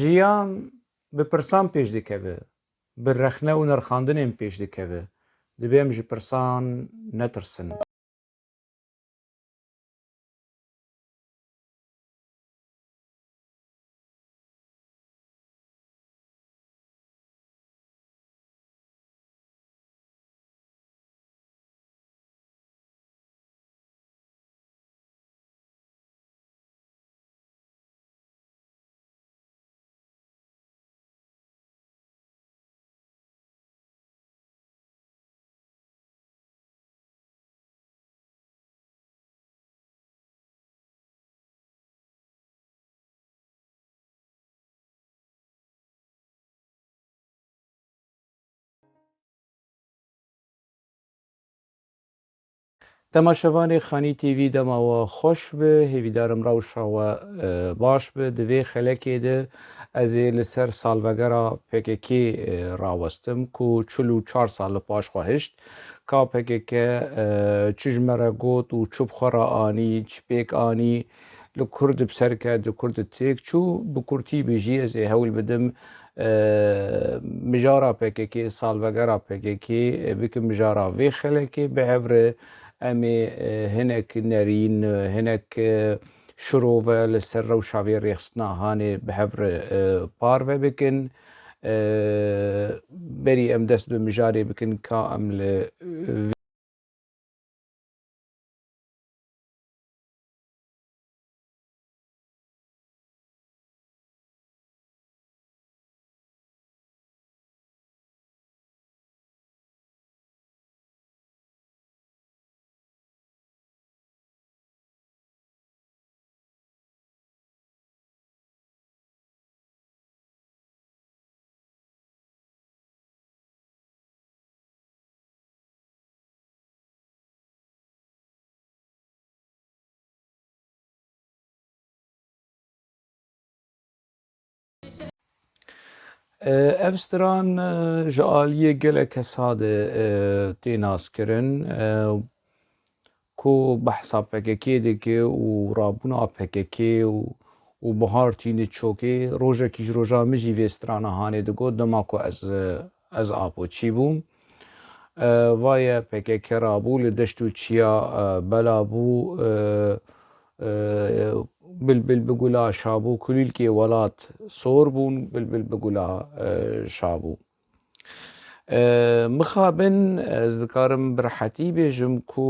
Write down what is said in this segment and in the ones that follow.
ژیان bi pirsan pêş dikeve, bi rexne û nirxandinên pêş dikeve. Divê em ji pirsan netirsin. Temaşevanê Xanî TV dema we xweş be, hêvîdarim rewşa we baş be. Di vê xelekê de ez ê li ser salvegera PKK rawestim ku 44 sal li paş xwe hişt. Ka PKK çi ji me re got û çi bi xwe re anî, çi pêk anî, li Kurd bi ser ket, li Kurd têk çû, bi Kurtî bijî ez ê hewl bidim mijara PKK, salvegera PKK bikim mijara vê xelekê bi hev re em ê hinek nerîn, hinek şirove li ser rewşa vê rêxistina Hanê bi hev re parve bikin. Berî em dest bi mijarê bikin ka em li ev stran ji aliyê gelek hesade tê naskirin ku behsa PKK dike û rabûna PKK û bihar tînê çokê. Rojekî ji roja min jî vê strana Hanê digot dema ku ez apoçî bûm. Vaye PKK rabû li deşt û çiya bela bû, bilbil bigula şabû, kulîlkê welat sor bûn, bilbil bigula şabû. Mixabin ez dikarim bi rehetî bêjim ku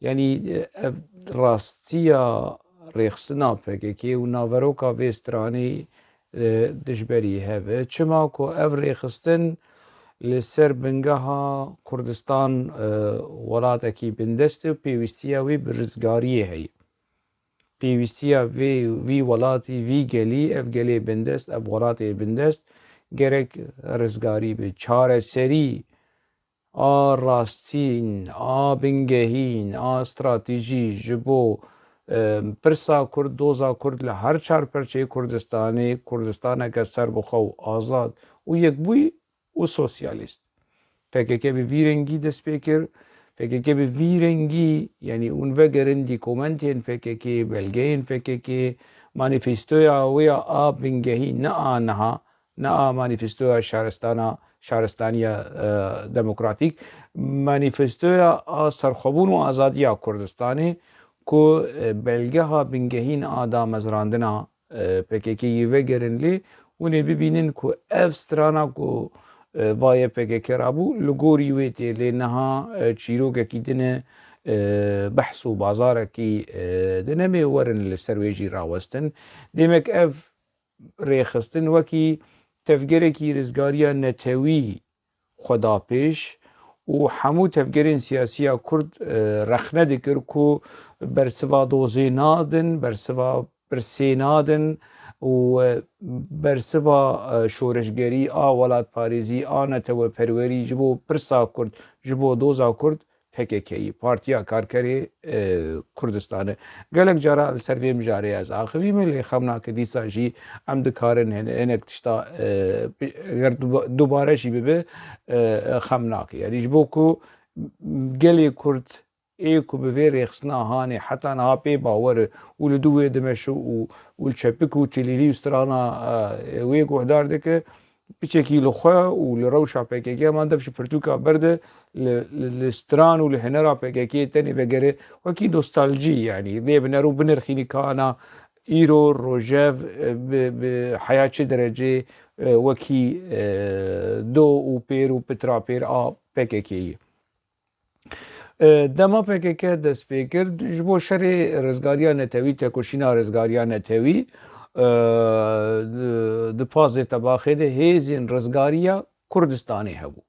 yanî ev rastiya rêxistina PKK û naveroka vê stranê dijberî hev e. Çima ku ev rêxistin li ser bingeha Kurdistan welatekî bindest e û pêwîstiya wê bi rizgariyê heye. Pêwîstiya vî welatî, vî gelî, ev gelê bindest, ev welatê bindest gerek rizgarî be. Çareserî a rastîn, a bingehîn, a stratejî ji bo pirsa Kurd, doza Kurd li her çar perçeyê Kurdistanê, Kurdistaneke serbixwe û azad û yekbûyî û sosyalîst. PKK bi vî rengî dest pê kir. PKK bi vî rengî yanî hûn vegerin dîkomentên PKK, belgeyên PKK, manîfestoya wê ya a bingehî ne a niha, ne a manîfestoya şaristaniya demokratîk, manîfestoya a serxwebûn û azadiya Kurdistanê ku belgeha bingehîn a damezrandina PKKyê vegerin lê hûn ê bibînin ku ev strana ku vaye PKK rabû li gorî wê tê lê niha çîrokekî dine behs û bazarekî dine mê werin li ser wê jî rawestin. Demek ev rêxistin wekî tevgerekî rizgariya netewî xwe da pêş û hemû tevgerên siyasî ya Kurd rexne dikir ku bersiva dozê nadin, bersiva pirsê nadin û bersiva şoreşgerî a welatparêzî, a neteweperwerî ji bo pirsa Kurd, ji bo doza Kurd PKKyê, Partiya Karkerê Kurdistanê. Gelek cara li ser vê mijarê ez axivîme lê xemnake dîsa jî em dikarin hinek tişta eger dubare jî bibe xem nake. Yanî ji bo ku gelê Kurd ايكو بفي ريخسنا هاني حتى نها بي باور ولدوه دمشو والشبكو تليلي وسترانا ويكو هدار ديك بيشكي لخوا ولروشا بيكيكي ما دفش برتوكا برده لستران ولهنرا بيكيكي تاني بغيره وكي نوستالجي يعني ليه بنرو بنرخيني كانا ايرو روجيف بحياة درجة وكي دو و بير و بترا بير بيكيكي دما پکیکه دست پیکرد جبو شر رزگاریا نتوی تکوشینا رزگاریا نتوی د پازه تباخه ده هیزین رزگاریا کردستانی هبو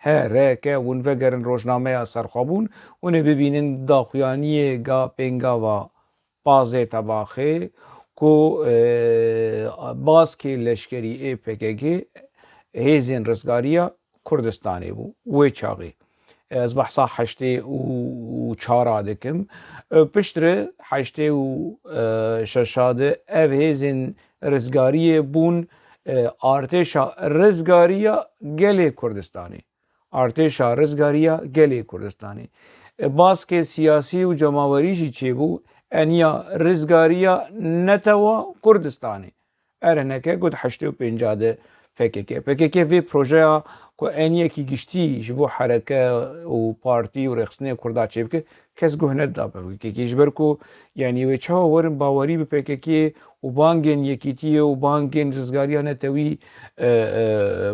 هره که ون وگرن روزنامه سرخابون ونه ببینن داخویانی گا پنگا و پازه تباخه کو باسکی لشکری ای پکیکه هیزین رزگاریا کردستانی بو وی چاقی از بحثا حشته و چارا دکم پشتره حشته و ششاده اف هیزین رزگاری بون ارتشا رزگاریا گلی کردستانی ارتشا رزگاریا گلی کردستانی باسک سیاسی و جماوریشی چی بو انیا رزگاریا نتوا کردستانی ارنکه گود حشته و پنجاده PKK وی پروژه کو انیه کی گشتی جبو حرکه و پارتی و رخصنه کردا چبکه کس گهنت دابه کی جبر کو یعنی و چا ورن باوری به PKK و بانگن یکیتی و بانگن رزگاریانه توی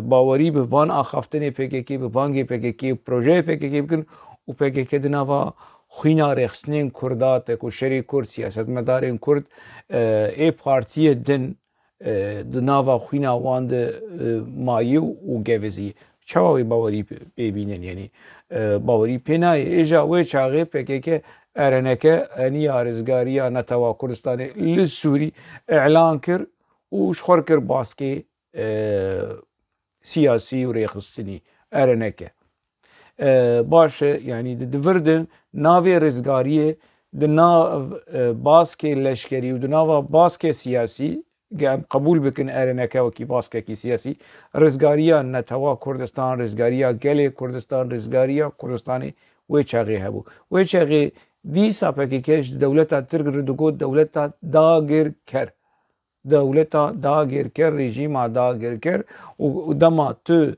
باوری به وان اخافتن PKK به بانگ PKK پروژه PKK بکن و PKK دنوا خوینا رخصنه کردا تکو شری کرد سیاست مدارن کرد ای پارتی دن د ناوا خوینا واند مایو و گوزی چاوی باوری ببینن یعنی باوری پنای اجا و چاغه PKK ارنکه انی ارزگاریا نتوا کردستان لسوری اعلان کر و شخور کر باسکی سیاسی و ریخستنی ارنکه باشه یعنی دوردن ناوی رزگاریه د ناو باسکی لشکری و د ناو باسکی سیاسی قبول بکن ارنکه و کی باسکه کی سیاسی رزگاریا نتوا کردستان رزگاریا گلی کردستان رزگاریا کردستانی و چاقی هبو و چاقی دیسا PKKش دولتا ترک ردگو دولتا داگر کر دولتا داگر کر رژیما داگر کر و دما تو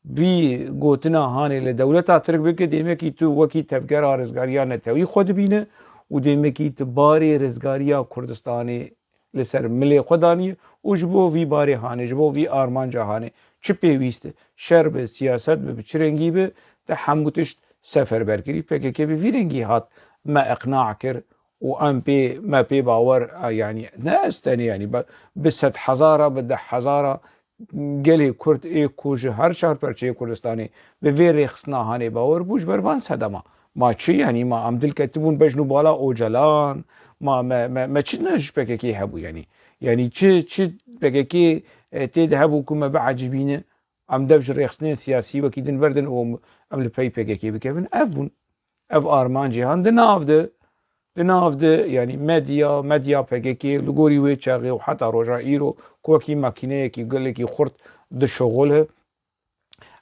بی گوتنا هانی لدولتا ترک بکه دیمه کی تو وکی تفگر رزگاریا نتوی خود بینه و دیمه کی تباری رزگاریا کردستانی لسر ملی خدانی و جبو وی باری هانه جبو وی آرمان جهانه چه پیویسته شر به سیاست به چرنگی به ده همگوتش سفر برکری PKK به ویرنگی هات ما اقناع کر و ام پی ما پی باور یعنی نه استنی یعنی به 100,000 به 10,000 گلی کرد ای کوج هر شهر پرچه کردستانی به وی رخصنا هانه باور بوش بروان صدما ما چی یعنی ما عمدل کتبون بجنو بالا اوجلان ما چی نش PKK هبو یعنی چی PKK تید هبو که ما بعجبینه عم دفش رخصنه سیاسی و کیدن بردن و عمل پی PKK بکفن افون اف آرمان جهان دنافده یعنی مدیا PKK لگوری وی چاقی و حتی روژا ایرو کوکی ماکینه کی گله کی خورد ده شغله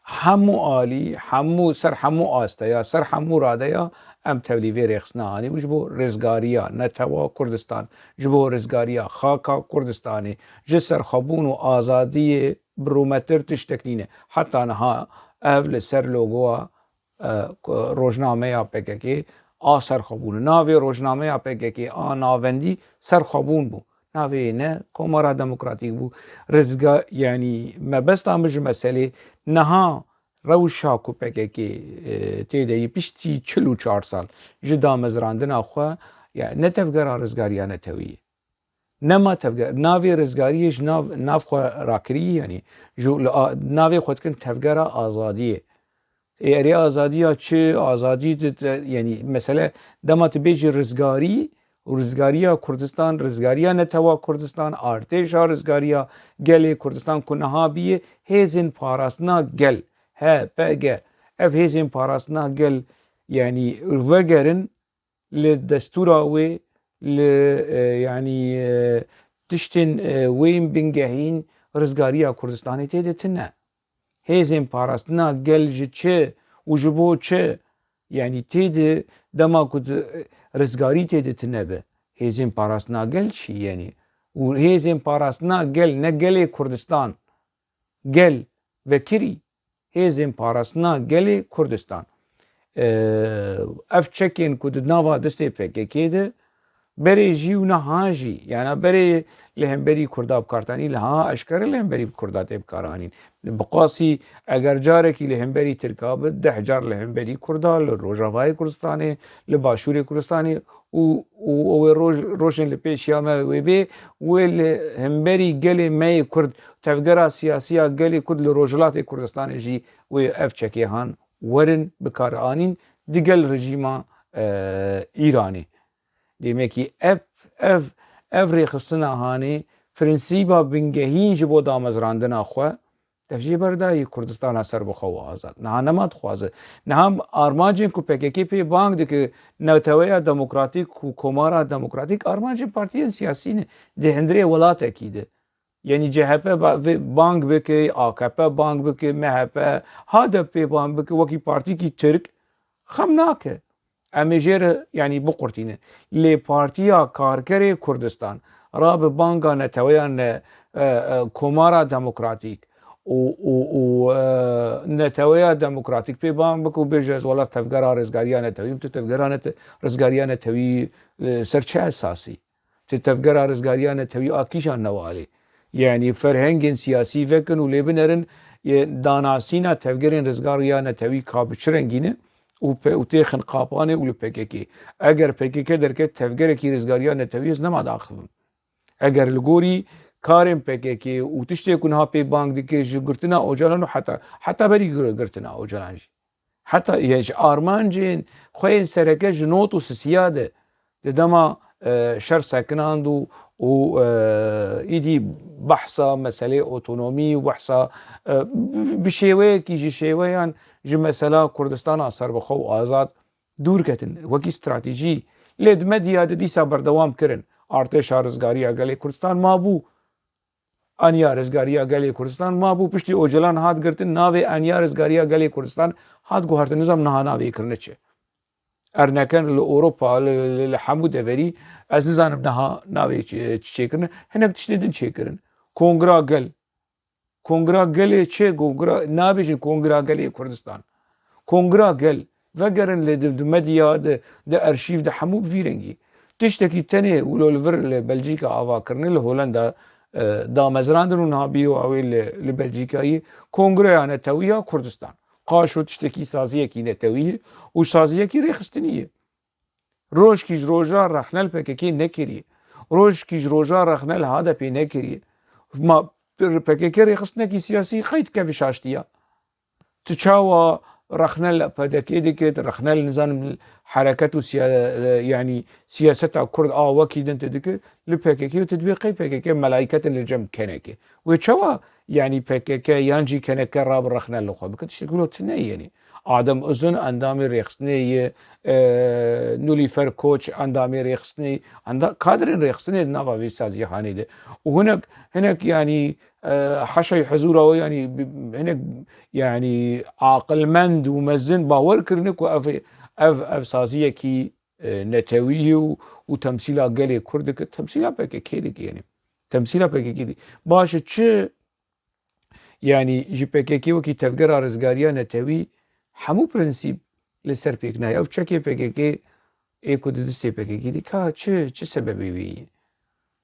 همو آلی همو آسته سر همو راده یا ام تولیوی رخصنا آنی جبو رزگاریا نتوا کردستان جبو رزگاریا خاکا کردستانی جسر خبون و آزادی برومتر تشتکنینه حتی نها اول سر لوگوا روزنامه یا PKK سر خبون ناوی روزنامه یا PKK ناوندی سر خبون بو ناوی نه کمارا دموکراتیک بو رزگا یعنی مبست آمج مسئله نها روشا کو PKK تیده پیشتی 44 سال جدا مزراندن آخوا یا نتفگر رزگاریا نتویه نما تفگر ناوی رزگاریش ناو خوا راکری یعنی ناوی خود کن تفگر آزادیه ایری آزادی چه آزادی یعنی مثلا دما تبیج رزگاری و رزگاریا کردستان رزگاریا نتوا کردستان ارتش رزگاریا گل کردستان کنها بیه هزین پاراسنا گل ها بگه اف هزین پاراسنا گل یعنی وگرن لدستورا وی يعني تشتن وين بنجهين رزقاريا كردستاني تيدي تنا هيزين باراستنا قل جتشي وجبو تشي يعني تيدي دما كود رزقاري تيدت نبه هيزين باراسنا قل شي يعني وهيزين باراسنا قل نقلي كردستان قل وكري هيزين باراسنا قلي كردستان اف تشكين كود نافا دستي PKK ده بري جيو نهاجي يعني بري لهم بري كردا بكارتاني لها اشكر لهم بري كردات بكارانين بقاسي اگر جاركي لهم بري تركاب 10 جار لهم بري كردا لروجافاي كردستاني لباشوري كردستاني و روشن لبيشياما وبي والهم بري قلي ماي كرد تفقرا سياسية قلي كرد لروجلات كردستاني جي و اف تشكي هان ورن بكارانين دقل رجيما ايراني دیمکی اف ریخستنا هانی فرنسیبا بنگهین جبو دامزراندنا خو تفجی بردایی کردستان سر بخو آزاد نه نماد خوازه نه هم آرمانجین کو PKK پی بانگ ده که نوتویا دموکراتیک و کمارا دموکراتیک آرمانجین پارتیین سیاسی نه ده هندری ولات اکیده یعنی CHP بانگ بکه AKP بانگ بکه MHP HDP بانگ بکه وکی پارتی کی ترک خم ناکه امجر يعني بقرتين لبارتيا كاركري كردستان راب بانغا نتويا كومارا ديمقراطيك و نتويا ديمقراطيك بي بان بكو بيجز ولا تفقرا رزقاريا نتوي تفقرا رزقاريا نتوي سرچه اساسي تفقرا رزقاريا نتوي اكيشان نوالي يعني فرهنگين سياسي فكن وليبنرن داناسينا تفقرين رزقاريا نتوي كابچرنگينه و تيخن قاپانه ولو PKK اگر PKK درکه تفگره کی رزگاریا نتویز نما داخل اگر لگوری کارم PKK و تشتی کنها پی بانک دیگه جگرتنا اوجالانو حتی بری گرتنا اوجالانج حتی یج آرمانجین خوین سرکه جنوت و سیاده دما شر سکناندو و ایدی بحثا مسئله اوتونومی و بحثا بشیوه کی جی شیوهان جی مسئله کردستان اثر بخو آزاد دور کتن وکی استراتیجی لید مدیا دیسا بردوام کرن ارتش رزگاری اگلی کردستان ما بو انیا رزگاری اگلی کردستان ما بو پشتی اوجلان هات گرتن ناوی انیا رزگاری اگلی کردستان هات گوهرت نظام نها ناوی کرنه چه ارنکن لاوروبا لحمو دوری از نظام نها ناوی چه کرن هنک تشتیدن چه کرن کنگرا گل چه کنگرا نابیشن کنگرا گل کردستان کنگرا گل وگرن لد مدیا ده ارشیف ده حمو ویرنگی تشتکی تنه ولو الفر لبلجيكا آوا کرنه لهولندا دا مزراندن نابیو اوی لبلجيكایی کنگرا نتویا کردستان قاشو تشتکی سازیه کی نتویه و سازیه کی ریخستنیه روش کیج روژا رخنل PKK نکریه روش کیج روژا رخنل HDP نکریه ما PKK ریخستنه کی سیاسی خیلی کفش اشتیا تشاوى رخنل PKK ديك رخنل نظام حركات يعني سياستها كرد وكيد انت ديك لPKK وتطبيقي PKK ملائكة اللي جنب كنكه وتشاوى يعني PKK يانجي كنكه راب رخنل لخوا بكتش تقولوا تني يعني آدم أذن اندامي ريخسني نولي فركوتش اندامي ريخسني كادرين ريخسني نافا في سازي خاني ده وهناك يعني حشي حزوره يعني هناك يعني عاقل مند ومزن باور كرنك اف سازيه كي نتويه وتمثيلها قالي كردك تمثيلها PKK يعني تمثيلها PKK باش تش يعني جي PKK وكي تفقر رزقاريا نتوي حمو برنسيب لسر بيكناي او تشكي PKK ايكو دستي PKK دي كا چه سببي وي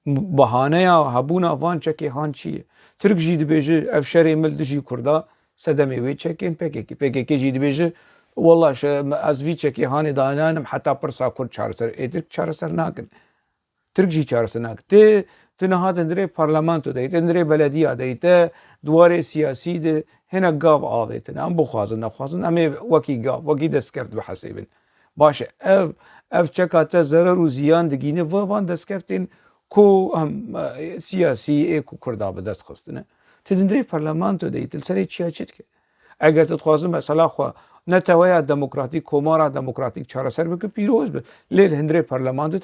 بهانه یا هبونا وان چکه هان چیه ترک جید بیجه افشاری مل دجی کردا صدمه وی چکین PKK جید بیجه والله از وی چکه هانی دانانم حتی پرسا کرد چارسر ترک چارسر ناکن ترک جی چارسر ناکن تنها تندره پارلمانتو دیت تندره بلدیه دیت دواره سیاسی ده هنا قاف آویتن ام بخوازن نخوازن امی وکی قاف وکی دست کرد بحسیبن باشه اف چکاته ضرر و زیان دگینه وان دست کفتین کو هم سیاسی کو کردا به دست خستنه تدندری پارلمانتو دیت سری چیا چت که اگر تتخوازم مثلا خو نتویا دموکراتیک کومارا دموکراتیک چاره سر بک پیروز به لیل هندری پارلمانتو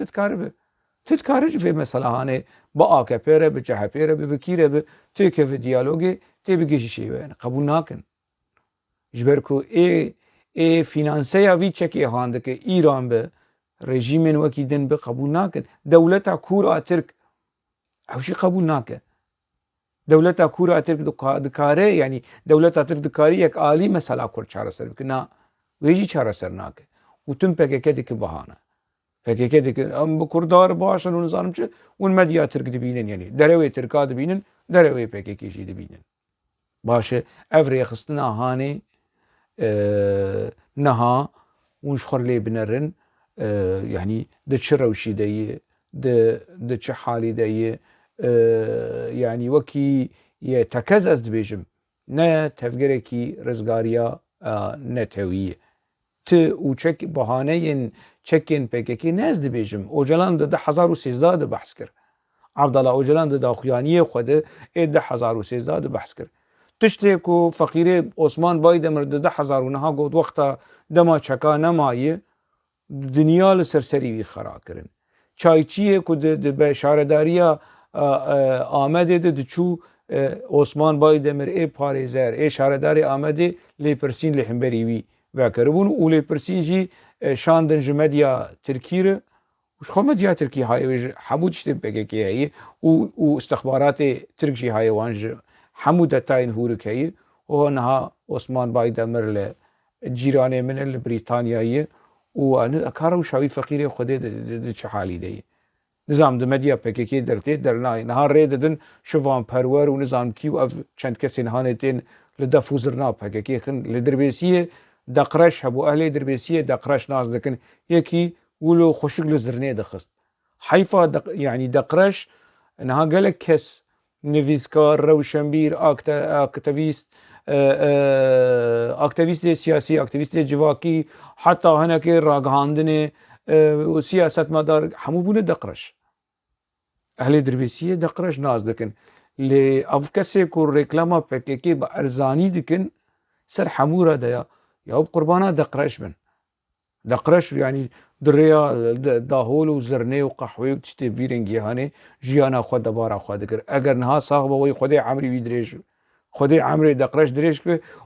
تتکارج في مثلا هانه با AKP ره به CHP ره به بکیره به تو که دیالوگی تی بگیش شی وین قبول ناکن جبر کو فینانسیا وی چکی هاند که ایران به رژیم وکی دن به قبول نکن دولت کورا ترک اوشی قبول نکن دولت کورا ترک دکاره یعنی دولت ترک دکاری یک عالی مسئله کر چاره سر بکن نه ویجی چاره سر نکن و تم PKK دیگه بهانه PKK دیگه ام بکردار باشن و نظام چه اون مدیا ترک دبینن یعنی دروی ترکا دبینن دروی PKK شی دبینن باشه افری خستنا هانی نها ونش خرلي بنرن يعني د تشروشي دي د تشحالي دي يعني وكي يتكزز دبيجم نه تفجركي رزقاريا نتوية ت وشك بهانين تشكين PKK ناس دبيجم اوجلان د 1013 بحث كر عبد الله اوجلان د اخوانيه خود 1013 بحث كر تشتی کو فقیره عثمان بایدمر ده 1009 گفت وقتا دما چکا نمایه دنیا لسرسری وی خرا کرن چایچیه کو ده بشارداریا آمده ده چو عثمان بایدمر ای پاریزر ای شارداری آمده لی پرسین لحنبری وی وکربون و لی پرسین جی شاندن جمدیا ترکیره وش خو مدیا ترکی های حمود شتی PKK هایی و استخبارات ترک جی های وانج حمود تاين هوركي وهنها عثمان بايدمر لجيراني من البريطانيا وانا اكارو شاوي فقيري خدي د حالي دي نظام د مديا PKK درتي درنا نهار ريدن شوفان پرور ونظام كيو اف چند كسي نهانتين لدفوزرنا PKK خن لدربيسيه دقرش ابو اهلي دربيسيه دقرش ناس لكن يكي ولو خوشك زرني دخست حيفا يعني دقرش انها قالك كس نویسکار روشنبیر اکتیویست سیاسی اکتیویست جواکی حتی هناك راگهاندن و سیاست مدار همو بونه دقرش اهل دربیسیه دقرش ناز دکن لی اف کسی کو رکلاما PKK با ارزانی دکن سر حمورا دیا یا قربانا دقرش بن دقرش يعني دريا داهول وزرني وقحوي وتشتي فيرنجي هاني جيانا خود دبارا خود ذكر اگر نها صاحب وي خدي عمري ويدريش خدي عمري دقرش دريش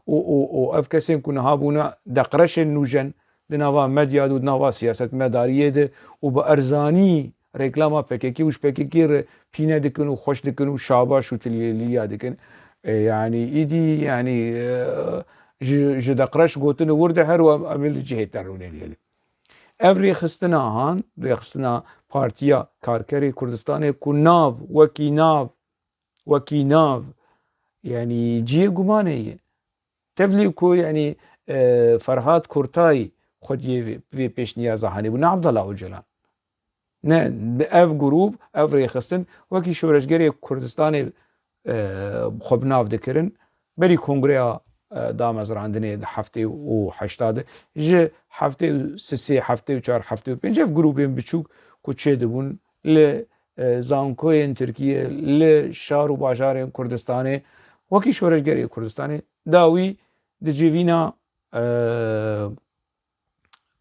و اف كسين كنا هابونا دقرش النوجن دنوا مديا دو دنوا سياسه مداريه ده وبارزاني ريكلاما PKK وش PKK فينا دكن وخوش دكن وشاباش وتليا دكن يعني ايدي يعني ج دقرش قوتن ورده هر وعمل جهت دروني افري خستنا هان رخصنا بارتيا كاركري كردستان كناف وكي ناف يعني جي قمانية تفلي كو يعني فرهاد كورتاي خود في بيش نيازا هاني بنا عبد الله وجلان نه اف جروب افري خستن وكي شورشگري كردستان خب ناف دكرن بري كونغريا دامز راندني هفته و 80 ج هفته 3 هفته و 4 هفته و 5 گروپیم بچوک کو چه دبون ل زانکوین ترکیه ل شار و بازار کردستان وکی شورشگری کردستان داوی د جوینا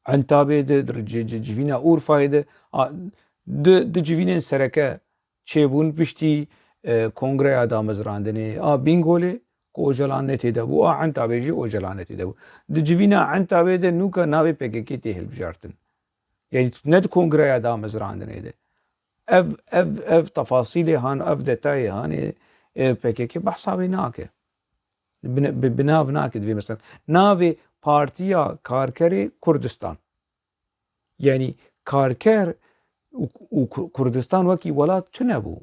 انتابه د جوینا اورفايده د جوینن سرکه چه بون پشتی کنگره دامز راندنی بینگوله اوجلان نتیده بو عن تابجی اوجلان نتیده بو د جوینا عن تابه نوکا ناوی PKK تهل بجارتن يعني ند كونغريا دام زراندن ده اف تفاصيل هان اف دتاي هان PKK بحثاوي ناكه بناو ناكد في مثلا ناوي بارتيا كاركري كردستان يعني كاركر وكردستان وكي ولات تنبو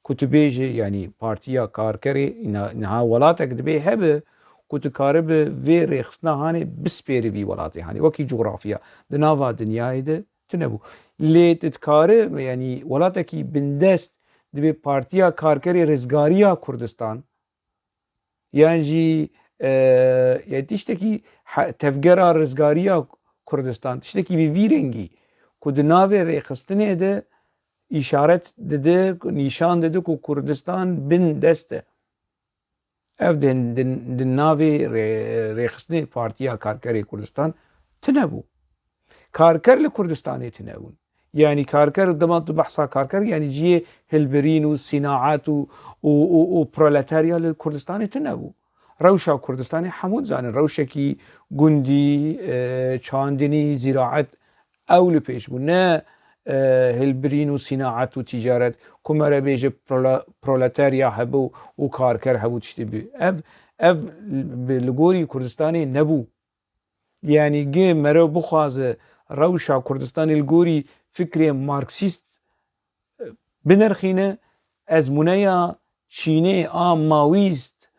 كتبيجي يعني بارتيا كاركري انها ولاتك دبي هبه كنت كارب في ريخصنا هاني بسبيري في ولاتي هاني وكي جغرافيا دنافا دنياي ده تنبو لي تتكارب يعني ولاتكي بندست دبي بارتيا كاركري رزقاريا كردستان يعني جي يعني تشتكي تفجرا رزقاريا كردستان تشتكي بفيرنجي كود نافي ريخصتني ده işaret dedi, nişan dedi ku Kurdistan bin deste. Ev din navi rexisni partiya Karkerê Kurdistan tune bû. Karkerli Kurdistanê tune bûn. Yani Karker dema tu behsa Karker yani ciyê hilberîn û sînaat û proletarya li Kurdistanê tune bû. روشا كردستاني حمود زانن روشكي گوندی چاندنی زراعت اول پیش بو نه هلبرین و صناعت و تجارت کمره بیجه پرولتاریا هبو و کارکر هبو تشتی بی اف لگوری کردستانی نبو يعني جي مرو بخوازه روشا كردستاني الجوري فكري ماركسيست بنرخينه ازمونيا چيني ماويست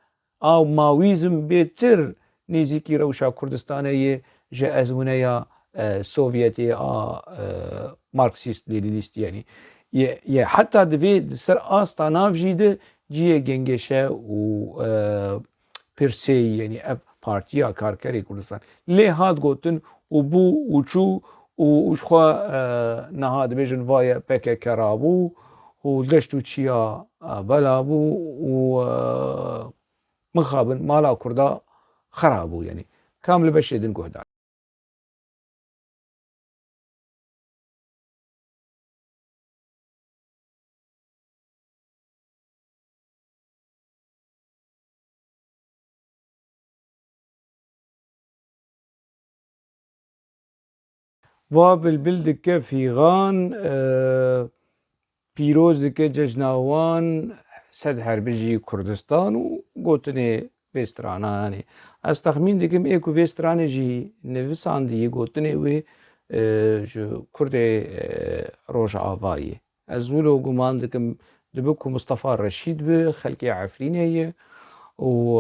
او ماويزم بيتر نيزيكي روشا كردستاني جا ازمونيا سوفيتي ماركسيست لينيست يعني حتى دفي سر آستاناف جيده جيه جنگشه و پرسی يعني اف پارتیا کارکری کردستان لی هات گوتن و بو و چو و اشخوا نهاد بیجن وای پک کرابو و دشتو چیا بلابو و مخابن مالا کردا خرابو يعني كامل بشيدن قهدا وابل دكه في غان پیروز دکه ججناوان سد هربجی کردستان و گوتنه وسترانا يعني از تخمین دکم ایکو وسترانه جی نویسان دی گوتنه و جو کرد روش آوایی از ولو گمان دکم دبکو مصطفى رشید به خلقی عفرینه و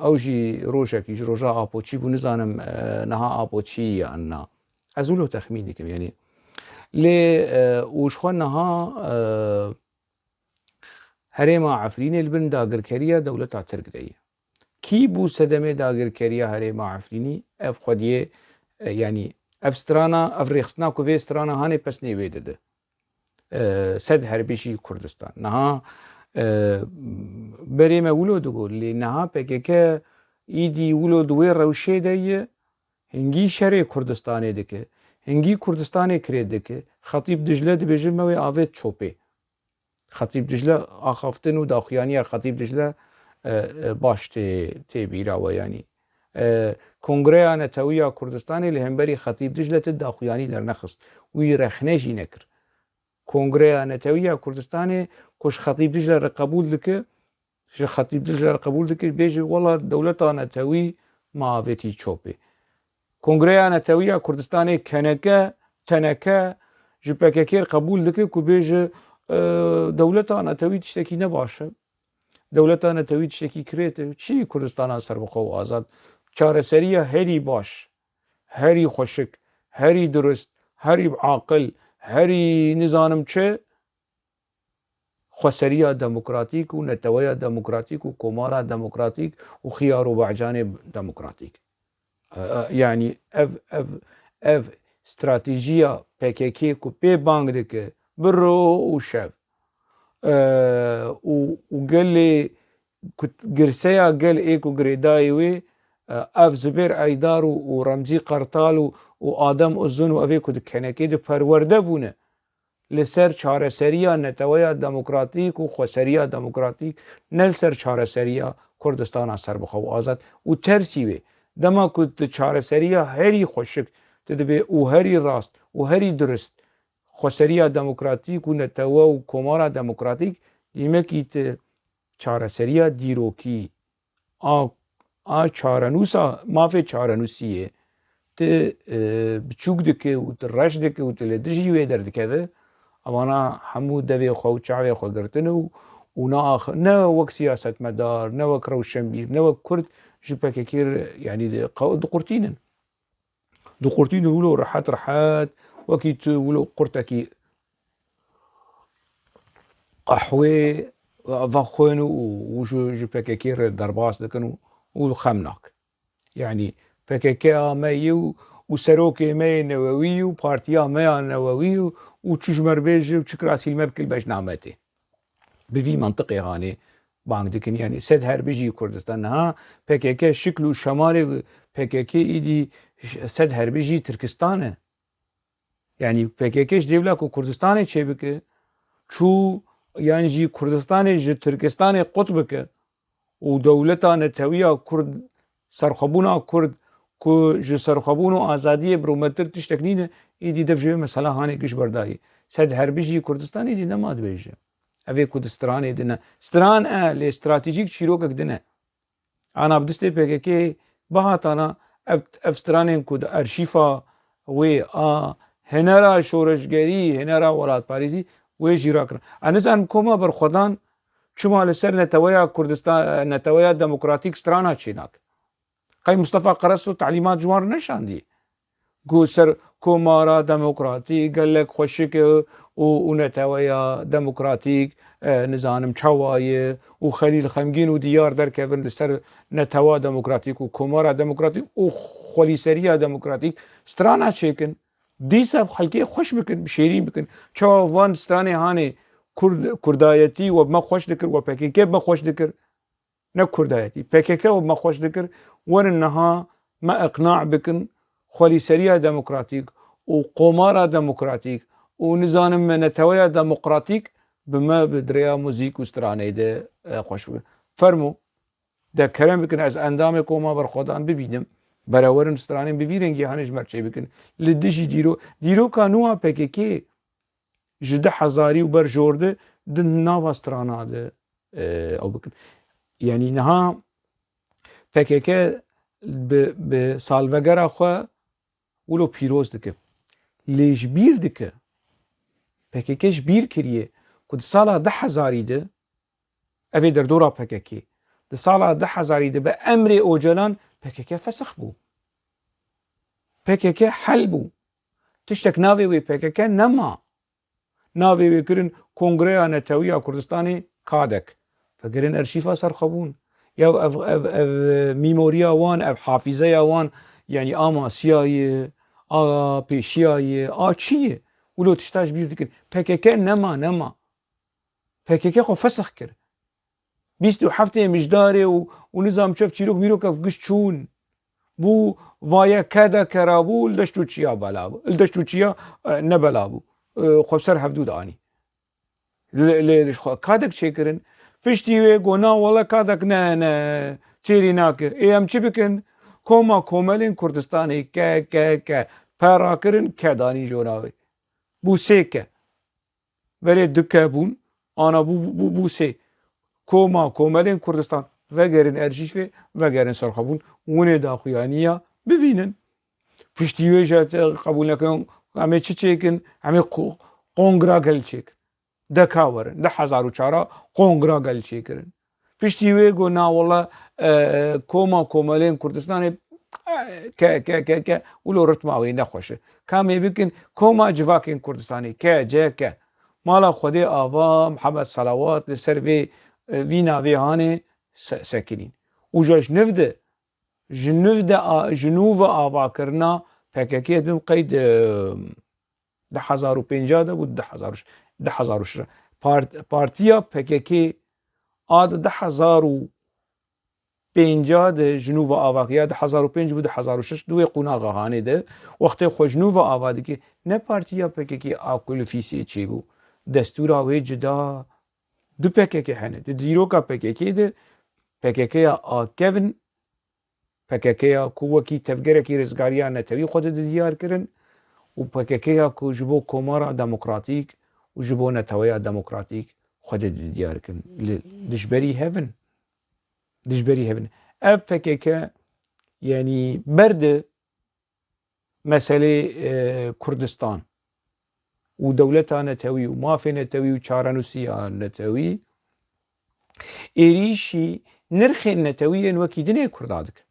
اوجي روشك يجي روجا ابوتشي بنزانم نها ابوتشي عنا ازولو تخمينكم يعني لي وشخون نها هريما عفرين البن داغر كريا دولة تركدية كي بو سدمه داغر كريا هريما عفريني اف خديه يعني افسترانا افريخسنا كوفي استرانا هاني بسني ويدده سد هربيشي كردستان نها بريما ولود قول لي نها بكيكا ايدي ولود وير روشي دي هنگي شري كردستاني دكه هنگي كردستاني كريد دكه خطيب دجلة دي بجموي آفيت چوبي خطيب دجلة آخافتن و داخيانيا خطيب دجلة باش تي بيراوه يعني كونغريا نتويا كردستاني لهمبري خطيب دجلة الداخياني لرنخص ويرخنجي نكر كونغريا نتويا كردستاني كوش خطيب دجلة قبول دكه ش خطيب دجلة قبول دكه بيجي والله دولتا نتوي ما آفيتي چوبي كونغريا نتويا كردستاني كنكه تنكه جبككير قبول دكه كو بيجي دولتا نتوي تشتكي نباشه دولتا نتوي تشتكي كريته چي كردستان سر بخو آزاد چارەسەریە هەری باش هەری خوشک هەری درست هەری عاقل هەری نزانم چه خوسەریە دموکراتیک و نەتەوەیە دموکراتیک و کۆمارە دموکراتیک و خيار و بەعجانێ دموکراتیک يعني اف استراتيجية PKK كو بي بانك دكه برو وشاف وقال لي كنت قرسيا قال ايكو قريدايوي اف زبير ايدار ورمزي قرطال وادم ازون وافيكو دكهنكي دي پرورده بونه لسر چارەسەریە نەتەوەیە دموکراتیک و خوسەریە دموکراتیک نلسر چارەسەریە كردستان سر بخو آزاد و ترسيوي دما كنت چارەسەریە هەری خوشک تدبي و هەری راست و هەری درست خوسەریە دموکراتیک و نەتەوە و کۆمارە دموکراتیک دیمەکی چارەسەریە دیرۆکی چارەنووسە مافێ چارەنووسیە بچووک دکه و ڕەش دکه و لە دژی وێ دەردکەوێ ئەوانە هەموو دەوێ خۆ و چاوێ خۆگرتن و نەوە وەک سیاسەتمەدار نەوەک ڕەوشەمبیر نەوەک کورد ji PKK يعني دقورتينن دقورتين ولو رحات وكيت ولو قرتكي قحوي فاخوينو وجو PKK درباس دكنو وخمناك يعني PKK مايو وسروكي ماي نووي وبارتيا ماي نووي وتشمر بيج وتشكراسي المبكل باش نعمتي بفي منطقي هاني بانك دكن يعني سد هربجي كردستان ها PKK شكله شمالي PKK ايدي سد هربجي تركستانه يعني PKKش devla ku Kurdistanê çêbike çû yani jî Kurdistanê ji Tirkistanê qut bike و دولتا نتویه کرد سرخبونا کرد که جو سرخبون و آزادی برومتر تشتک نینه ایدی دفجه مثلا هانه کش بردایی سد هربیجی کردستان ایدی نماد بیجه اوه کردستان ایدنه ستران لی استراتیجیک چیروک اکدنه انا بدسته PKK بهاتانا افسترانین کد ارشیفا و هنرا شورشگری هنرا ولاد پاریزی و جیرا کرن انزان کوما بر خودان شما لسر نتویا کردستان نتویا دموکراتیک سترانا چیناک قای مصطفى قرصو تعلیمات جوار نشاندی گو سر کومارا دموکراتیک گلک خوشک و نتویا دموکراتیک نظام چوایه و خلیل خمگین و دیار در کفن لسر نتوا دموکراتیک و کومارا دموکراتیک و خلیسریا دموکراتیک سترانا چیکن دیسا خلقی خوش بکن شیرین بکن چوا وان سترانه هانه کردایتی و ما خوش دکر و PKK ما خوش دکر نه کردایتی PKK و ما خوش دکر ورنها ما اقناع بکن خلیسریا دموکراتیک و قمارا دموکراتیک و نظام نتویا دموکراتیک بما بدریا موزیک و سترانه ده خوش بکن فرمو ده کرم بکن از اندام کوما بر خودان ببینم براورن سترانه ببیننگی هانش مرچه بکن لدشی دیرو کانوها PKK جده حزاری و بر جورده ده ناوا سترانه ده او بکن یعنی نها PKK به سالوگر خواه ولو پیروز دکه لیش بیر دکه PKKش بیر کریه که ده سالا 10,000 ده اوه در دورا PKK ده سالا 10,000 ده به امر اوجلان PKK فسخ بو PKK حل بو تشتک ناوی وی PKK نما ناوی وی کرن کنگره نتویا کردستانی کادک فکرن ارشیفا سرخبون یا میموریا وان حافظه وان یعنی آماسیای پیشیای چیه ولو تشتاش بیر دکن PKK نما PKK خو فسخ کرد 27 مجداره و نظام شف چیروک میروک اف گش چون بو وایا کدا کرابو الدشتو چیا بلابو الدشتو چیا نبلابو خو سر حدود آنی کادک چه کرن فشتی وی گونا ولا کادک نه چیری ناکر ام چی بکن کوما کوملین کردستانی که پارا کرن که دانی جوناوی بو سه که ولی دکه بون آنا بو سه کوما کوملین کردستان وگرین ارشیش و گرین سرخبون ونه داخویانیا ببینن پشتی وی جات قبول نکن همه چی کن همه قونگرا گل چیک دکاورن 10,004 قونگرا گل چیکرن پشتی وی گو نا والله کوما کوملین کردستان که ولو رتماوی نخوشه کامی بکن کوما جواکین کردستانی که مالا خودی آوا محمد صلوات لسر وی ناوی هانه سکرین و جاش نفده جنوب آوا کرنا PKK بیم قید 10,050 ده بود 10,000 پارتیا PKK آد 10,050 ده جنوب آوا که یا 10,005 بود 1006 دوی قناغه هانه ده وقتی خو جنوب آوا ده که نه پارتیا PKK آکل فیسی چی بو دستور آوی جدا دو PKK هنه ده دیروکا PKK ده PKK آکیون PKK کوکی تفگره کی رزگاریا نتوی خود دیار کرن و PKK کو جبو کومارا دموکراتیک و جبو نتویا دموکراتیک خود دیار کرن دشبری هفن اف PKK یعنی برد مسئله کردستان و دولتا نتوی و مافی نتوی و چارنوسیا نتوی ایریشی نرخ نتوی وکی دنه کردادک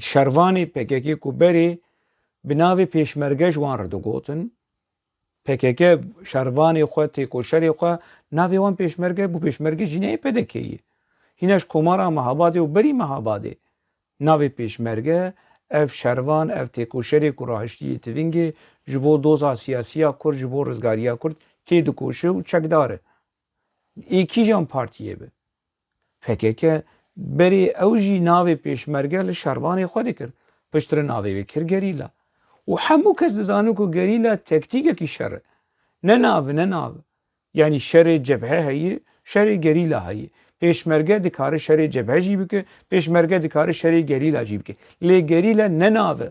شروانی PKK کو بری بناوی پیشمرگه جوان ردو گوتن PKK شروانی خود تیکوشری خود ناوی وان پیشمرگه بو پیشمرگه جینه PKK هینش کمارا مهاباده و بری مهاباده ناوی پیشمرگه اف شروان اف تیکوشری کو راهشتی تینگی جبو دوزا سیاسیا کرد جبو رزگاریا کرد تی دکوشه و چکداره ایکی جان پارتیه به PKK بری اوجی ناوی پیشمرگه لشروانی خودی کرد پشتر ناوی بکر گریلا و همو کس دزانو که گریلا تکتیکه کی شره نه ناو یعنی شر جبهه هایی شر گریلا هایی پیشمرگه دکاره شری جبهه جی بکه پیشمرگه دکاره شری گریلا جی بکه لی گریلا نناوه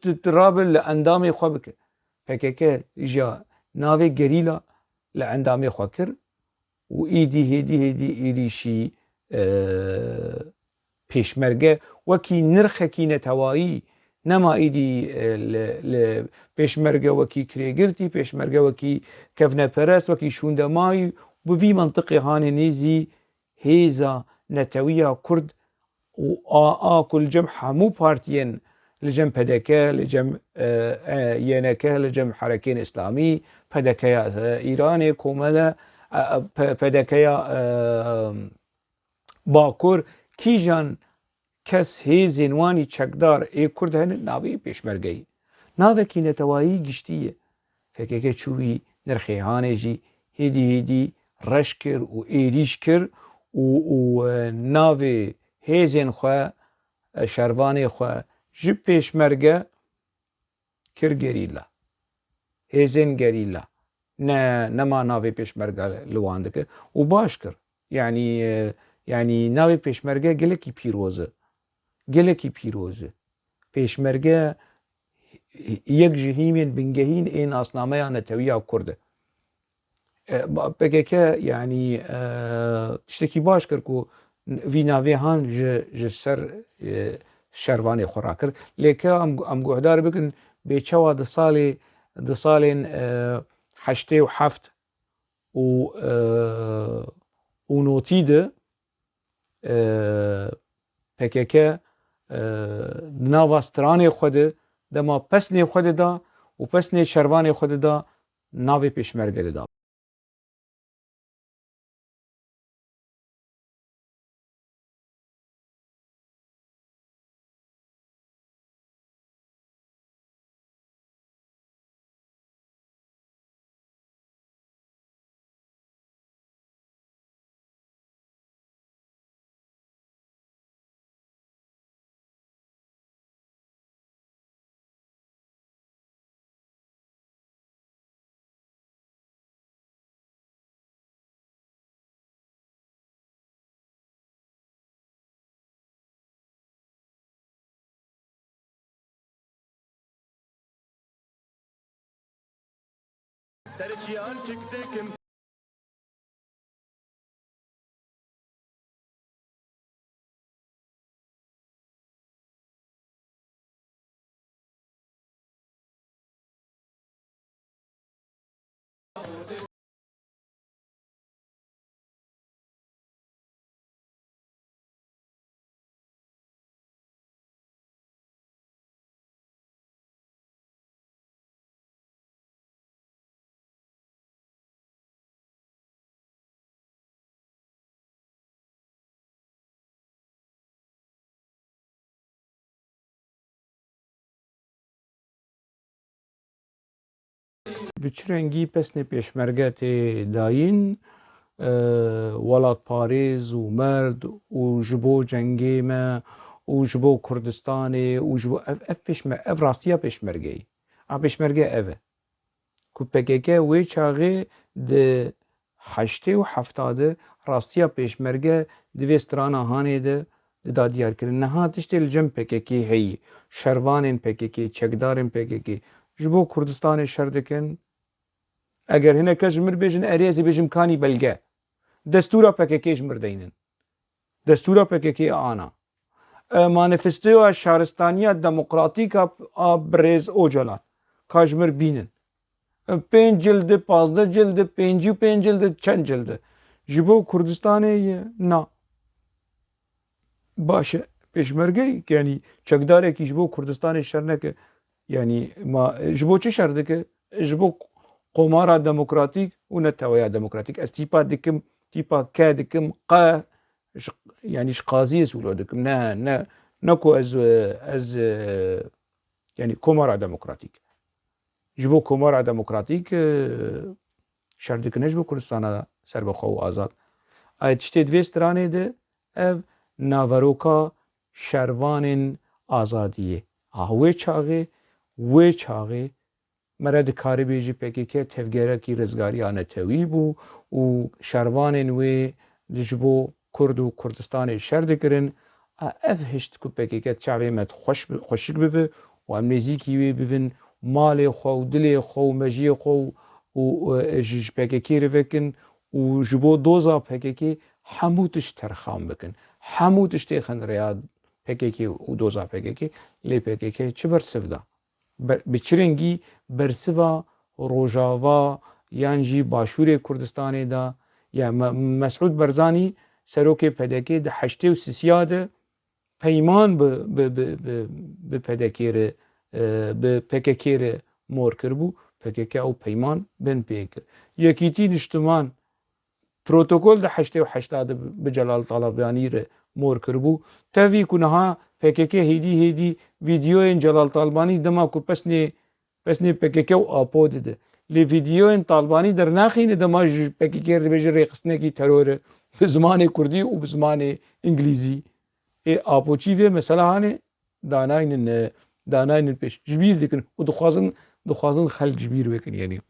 که رابل لأندام خواه بکه PKK جا ناوه گریلا لأندام خواه کر و ایدیشی پیشمرگه وکی نرخکی نتوایی نما ایدی پیشمرگه وکی کریگرتی پیشمرگه وکی کفنه پرست وکی شوندمایی بوی منطقه هان نیزی هیزا نتویا کرد و کل جمع همو پارتین لجم پدکه لجم ینکه لجم حرکین اسلامی پدکه ایران کومله پدکه باکور کیجان کس هیزین وانی چکدار ای کرد هن ناوی پیشمرگهی ناوی کی نتوایی گشتیه فکر که چوی نرخی هانه جی هیدی رش کر و ایریش کر و ناوی هیزین خواه شروانی خواه جی پیشمرگه کر گریلا هیزین گریلا نما ناوی پیشمرگه لوانده که و باش کر یعنی ناوی پیشمرگه گلکی پیروزه پیشمرگه یک جهیمین بنگهین این اسنامه نتویا کرده بگه که یعنی تشتکی باش کرد که وی ناوی هان جسر شروانی خورا کرد لیکه ام گوهدار بکن بیچوا ده سالین 87 و نوتی ده PKK ناواسترانی خود دما پسنی خود دا و پسنی شروانی خود دا ناوی پیشمرگه دا بچرنگی پسنی پیشمرگه تی داین ولات پاریز و مرد و جبو جنگیمه و جبو کردستانی و جبو اف راستیا پیشمرگه پیشمرگه که PKK وی چاقی ده 80 و 70 راستیا پیشمرگه دوی سترانا هانی ده دا دیار کرن نها تشتی لجم PKK هی شروان PKK چکدارن PKK جبو کردستان شردکن اگر هنه کجمر بیجن اریزی بیجم کانی بلگه دستورا PKK جمر دینن دستورا PKK آنا مانیفستیو شهرستانیا دموکراتیکا بریز اوجلان کاجمر بینن 5 جلد 15 جلد 55 جلد چند جلد جبو کردستانه نا باشه پیشمرگه یعنی چکداره که جبو کردستان شرنه یعنی ما جبو چه شرده که جبو قمارا دموکراتیک و نتویا دموکراتیک از تیپا که دکم قا يعني قاضي سولودكم نكو از يعني كومارا ديمقراطيك جبو كومارا ديمقراطيك شردك نجبو كردستان سربخو و آزاد تشتي دوی سترانه ده اف ناوروکا شروان آزادیه وی چاغه مرد کاری بیجی PKK تفگره کی رزگاری آنتوی بو و شروان وی جبو كرد و كردستاني شر دكرن اف هشت کو PKK چاوی مت خوشک ببه و ام نزیکی وی ببین مال خو و دل خو و مجی خو و جش PKK روکن و جبو دوزا PKK هموتش ترخام بکن هموتش تخن ریاد PKK و دوزا PKK لی PKK چه برسف دا بچرنگی برسوا روجاوا یانجی باشور کردستانی دا یا مسعود برزانی سروک PKK ده حشته و سیاده پیمان به PKK به PKK مور کربو PKK او پیمان بن پیکر یکیتی نشتمان پروتوکول ده حشته و حشتاده به جلال طالبانی ره مور کربو تاوی کنها PKK هیدی ویدیو این جلال طالبانی دما کو پسنی PKK و آپو ده لی ویدیو این طالبانی در ناخین دما PKK رو بجر ریقصنه کی ترور به زمان کردی و به زمان انگلیزی آپوچی و مثلا هانه داناین پیش جبیر دیکن و دخوازن خل جبیر بکن یعنی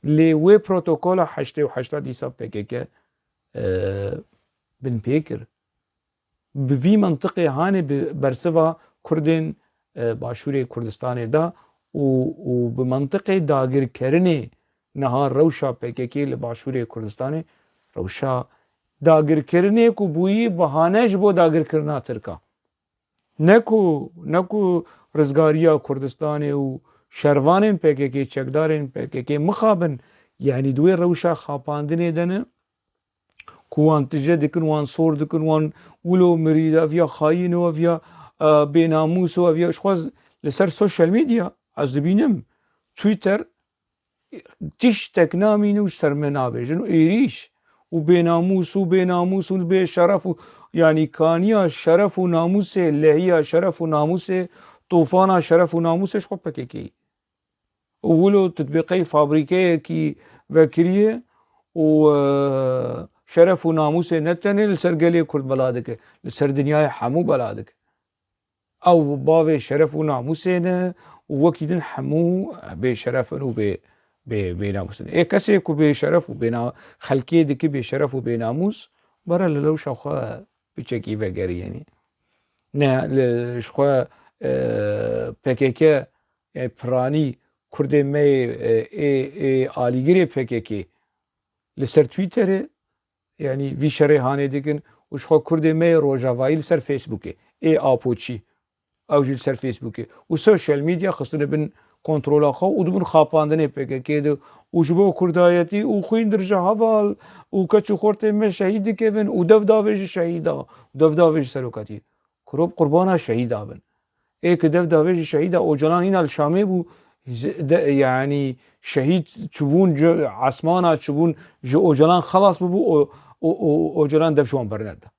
لی و پروتوکول حشته و حشته دیسا PKK بن پیکر بوی منطقه هانه برسوا کردین باشور کردستان دا و بمنطقه داگر کرنه نها روشا PKK لباشور کردستان روشا داگر کرنه کو بویی بهانهش بو داگر کرنا ترکا نکو رزگاریا کردستان و شروان PKK چکدارن PKK مخابن یعنی دوی روشا خاپاندنه دنه کوان تجه دکن وان صور دکن وان ولو مرید افیا خاین و افیا بیناموس و افیا شخواز لسر سوشال میدیا از دبینم تویتر تیش تکنامین و سرمنابجن و ایریش و بیناموس و بشرف و یعنی کانیا شرف و ناموس لحیا شرف و ناموس طوفانا شرف و ناموسش خب PKK ولو تطبيقي فابريكيه كي وكريه وشرف وناموس نتني لسرقلي كل بلادك لسر دنياي حمو بلادك او باوي شرف وناموسنا وكيدن حمو بشرف وب بناموس اي كسي كو بشرف وبنا خلكي دك بشرف وبناموس برا لو شخوا بچكي وغيري يعني نه شخوا PKK يعني براني کرده می آلیگری PKK لسر تویتر یعنی وی شره هانه دیگن و شخوا کرده می روجاوایی لسر فیسبوکه آپوچی او جل سر فیسبوکه و سوشال میدیا خستونه بن کنترول خو و دبن خاپاندنه PKK ده و جبو کردایتی و خوین درجه حوال و کچو خورته می شهید که بن و داویج شهیدا داویج سروکاتی کروب قربانا شهیدا بن که داویج شهیدا او جلان این الشامه بو يعني شهيد تشوفون عسمانة تشوفون اوجلان خلاص ببو اوجلان دفشون برنده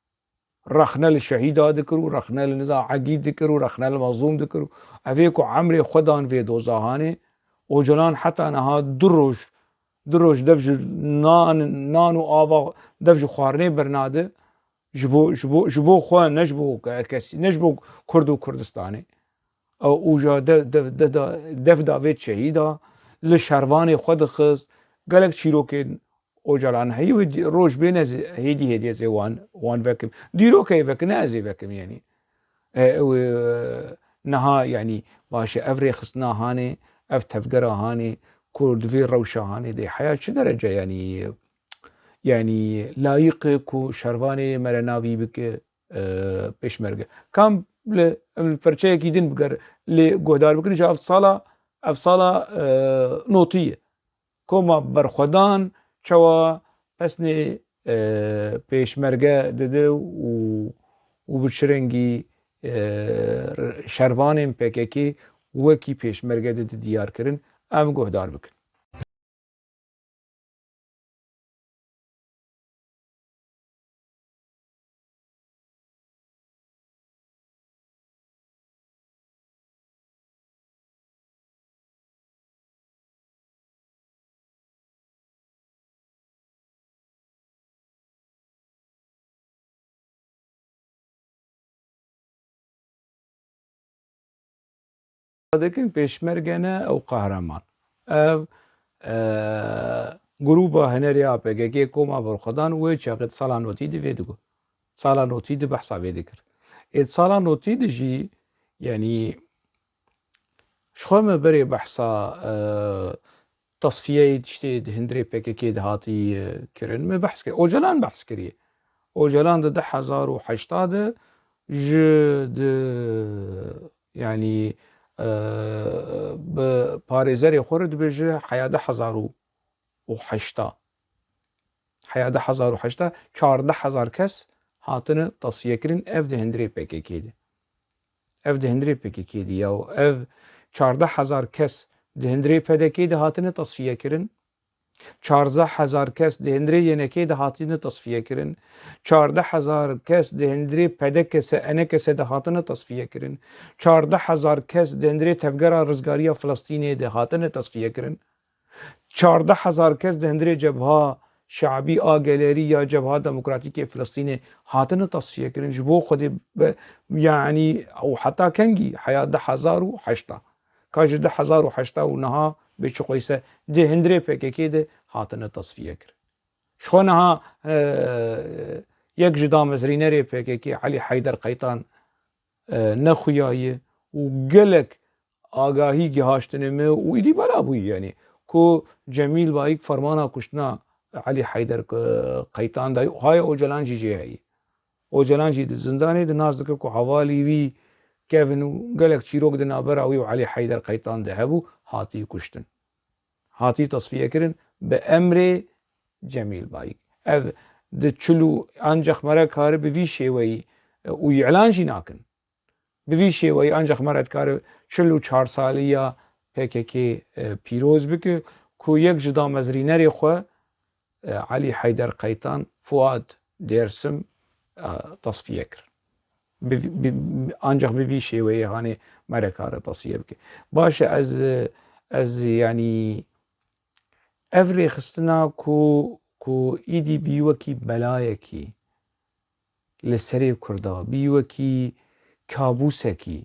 رخنا للشهيد ذكروا رخنا للنزاع عقيد ذكروا رخنا للمظلوم ذكروا افيكو عمري خدان في دوزاهاني اوجلان حتى انها دروج دفج نانو آوا دفج خوارني برناده جبو خوان نجبو كردو كردستاني اوجا دف داوید شهیدا لشروان خود خست گلک چیروکن اوجالان هی روش بین از هیدی از وان وکم دیرو که وکم نه از وکم يعني نها يعني باشه افري خصنا هاني اف تفقرا هاني كرد في روشة هاني دي حياة شو درجة يعني لايق و شرواني مرناوي بك بشمرگه كم الفرشة كيدن بقر اللي قهدار بكن شاف افصالة نوتية كوما برخدان شوا پسني بشمرگه دده و بشرنگي شروانين PKK وكي پشمرگه دده ديار کرن ام قهدار بكن دكن پشمرگه او قهرمان گروبا هنریا PKK کوما برخدان و چاقت سالا نوتی دی ویدگو سالا نوتی دی بحثا ویدکر ات سالا نوتی دی جی يعني شخوما بري بحثا تصفية تشتي هندري PKK دهاتي كرن ما بحث كري اوجلان بحث كري اوجلان ده 10,080 جد يعني باريزري خورد بجي حياده 1008 حياده 1008 14,000 کس هاتن تصفیه کرن اف ده هندری PKK دی اف ده هندری PKK دی یا اف 14,000 کس ده هندری PKK دی هاتن تصفیه کرن 14,000 کس ده هندری ینکی ده هاتن تصفیه کرن 14,000 کس ده هندری PKK انکس ده هاتن تصفیه کرن 14,000 کس ده هندری تفگرا رزگاری فلسطینی ده هاتن تصفیه کرن 14,000 کس ده هندری جبهه شعبی آگلری یا جبهه دموکراتیک فلسطین هاتن تصفیه کرن جبو خود يعني او حتى كنجي حياة 1008 كاج 1008 ونها بيش قيسة ده هندري PKK ده هاتن تصفية كر شخونها يك جدا مزرينري PKK علي حيدر قيطان نخوياي وقلك آگاهی گهاشتنمه و ایدی بلا بوی يعني کو جمیل بايك فرمانا کشتنا علي حيدر قيطان دا هاي اوجلان جي هاي اوجلان جي زنداني ده ناس دكر کو حوالي وي كيفن قالك تشيروك ده نابراوي وعلي حيدر قيطان ده هبو هاتي كشتن هاتي تصفية كرن بأمر جميل بايك اذ ده تشلو انجخ مرا كار بوي شيوي ويعلان جي ناكن بوي شيوي انجخ مرا كار چلو 4 سالية PKK پیروز بك كو يك جدا مزرينري خو علي حيدر قيطان فؤاد ديرسم تصفية كر انجخ بوي شيوي هاني مرا كار تصفية بك باشا از يعني افري خستنا كو ايدي بيوكي بلايكي لسري كردا بيوكي كابوسكي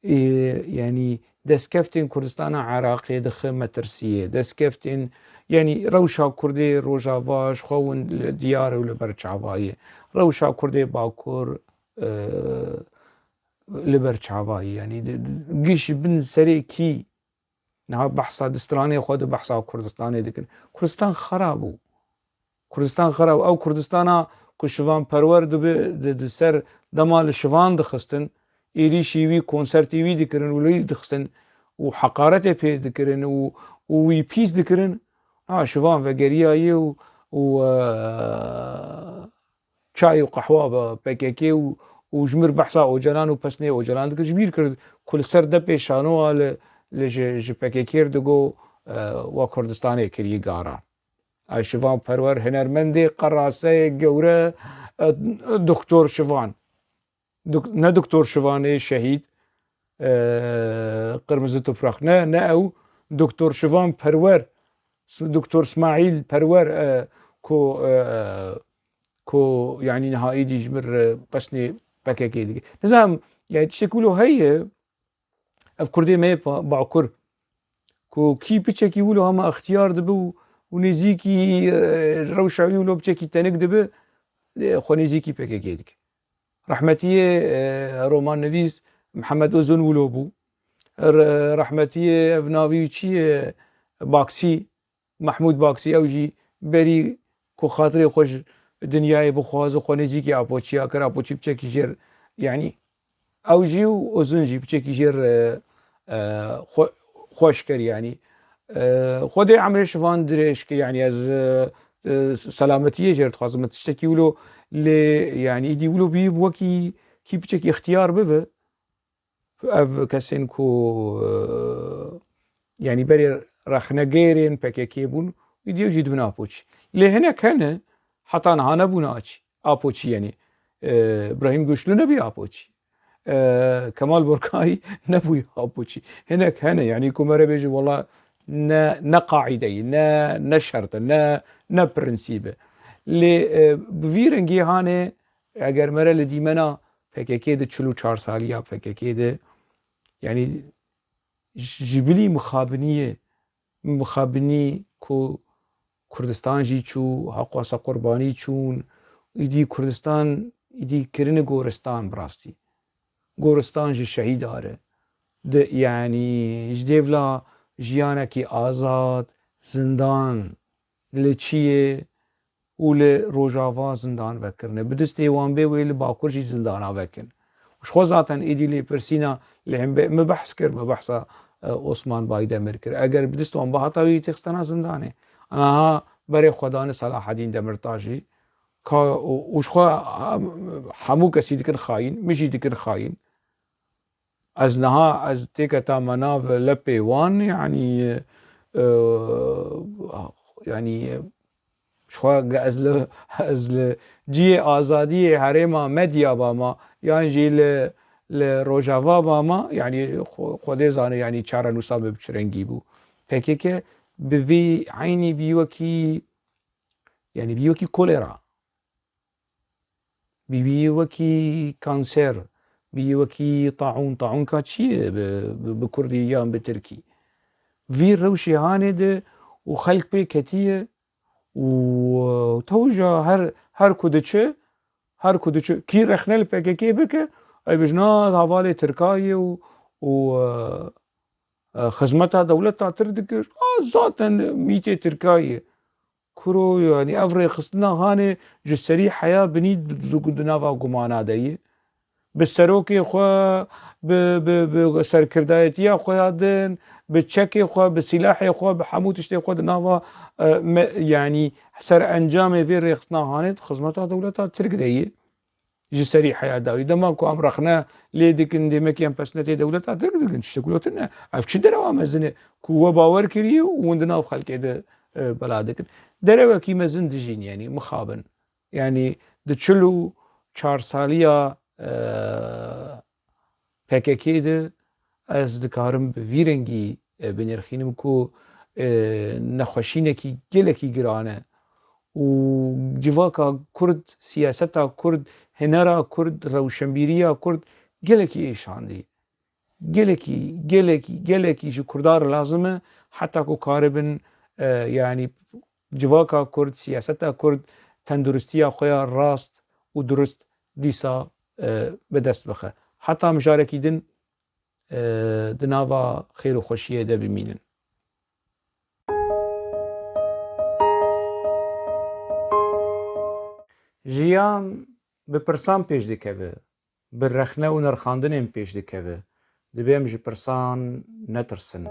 يعني دسكفتين كردستان عراقي دخل مترسية دسكفتين يعني روشا كردي روجافاش خون ديار ولا برشعباية روشا كردي باكور لبرشعباية يعني قيش بن سري كي نها بحثا دستراني خود بحثا كردستاني دكن كردستان خرابو كردستان خراب او كردستانا كشوان پرور دو سر دمال شوان دخستن ایری شیوی کنسرتی وی دکرن ولی دخستن و حقارت پی دکرن و وی پیس دکرن شوان و گریایی و چای و قهوه با PKK و جمر بحثا اوجلان و پسنه اوجلان دکر جبیر کرد کل سر ده پیشانو لج PKK دگو و کردستانی کری گارا شوان پرور هنرمندی قراسه گوره دکتور شوان نه دكتور شواني شهيد قرمزة تفرخ نه او دكتور شوان پرور دكتور اسماعيل پرور كو يعني نهائي دي جمر بسني PKK دي نظام يعني تشكلو هي اف كردي ما باكر كو كي بيتشكي ولو هما اختيار دبو ونزيكي روشعي ولو بتشكي تنك دبو خو نزيكي PKK دي رحمتية رومان نویس محمد اوزون ولوبو رحمتية افناویچی باكسي محمود باكسي اوجي بري كو خاطري خوش دنياي بخواز و خونيزي كي اپوچي اكر اپوچي بچكي جير يعني اوجي و اوزونجي بچكي جير خوش كر يعني خودي عمري شفان دريش كي يعني از سلامتية جير تخوازم تشتكي ولو يعني يدي ولو بيب وكي كي بچكي اختيار ببه اف كسين كو يعني بري رخنگيرين PKK بون يدي يجيد بنا ابوچي لهنا كان حتى نهانا بوناچ ابوچي يعني ابراهيم گوشلو نبي ابوچي كمال بركاي نبوي ابوچي هنا كان يعني كمره بيجي والله نا قاعده نا شرط نا برنسيبه لی بویرنگی هانه اگر مره لدیمنا PKK ده 44 سالیا PKK ده يعني جبلي مخابنية مخابنی کو کردستان جی چو حقواسا قربانی چون ایدی کردستان ایدی کرن گورستان براستی گورستان جی شهید آره يعني جديفلا جيانكي آزاد زندان لچیه و لروجاوا زندان وکرنه بدست ایوان بی ویل باکر جی زندان وکن وش خو ذاتن ایدی لی پرسینا لهم مبحث کر مبحثا عثمان باید امر کر اگر بدست وان بحطاوی تخستنا زندانه انا ها بري خدان صلاح الدين دمرتاجي كا وش خو حمو كسي دكن خاين مشي دكن خاين از نها از تيكتا مناف لبي وان يعني يعني شو از جي آزادي هريما مديا باما يعني جي لروجاوا باما يعني خودي زانه يعني چارا نوسا بچرنگي بو پكيك بوي عيني بيوكي يعني بيوكي كوليرا بيوكي كانسر بيوكي طاعون كاتشي بكرديان بتركي في روشي هانده وخلق بي كتيه وتوجه هر كودچه كي رخنه الPKK بك اي بجناد حوالي تركاية و خدمتها دولتها تردك ذاتا ميتة تركاية كرو يعني افري خصنا هاني جسري حياة بنيد دنافا قمانا دايه بالسروكي خو بسركردايتيا خو هادن بتشكي خو بسلاحي خو بحمو تشتي خو دنافا يعني سر انجام في ريخنا هانت خدمتها دولتها ترك دايه جسري حياة داوي دما كو امرخنا ليدك اندمك يم فسنتي دولتها ترك دكن تشتكلوتنا اف دروا مزنه كو باور كري وندنا خلق ده بلادك دروا كي مزن دجين يعني مخابن يعني دچلو 4 ساليا PKK ده از دکارم ویرنگی بنرخینم کو نخوشینکی گلکی گرانه و جواکا کرد سیاستا کرد هنرا کرد روشنبیریا کرد گلکی ایشاندی گلکی جو کردار لازمه حتی کو کاربن يعني جواكا كرد سياستا كرد تندرستيا خويا راست ودرست ديسا بدست بخه حتى مشاركي دن دناوا خير وخوشيه ده بمينن جيان بپرسان پیش دکوه برخنه و نرخاندن پیش دکوه دبیم جی پرسان نترسن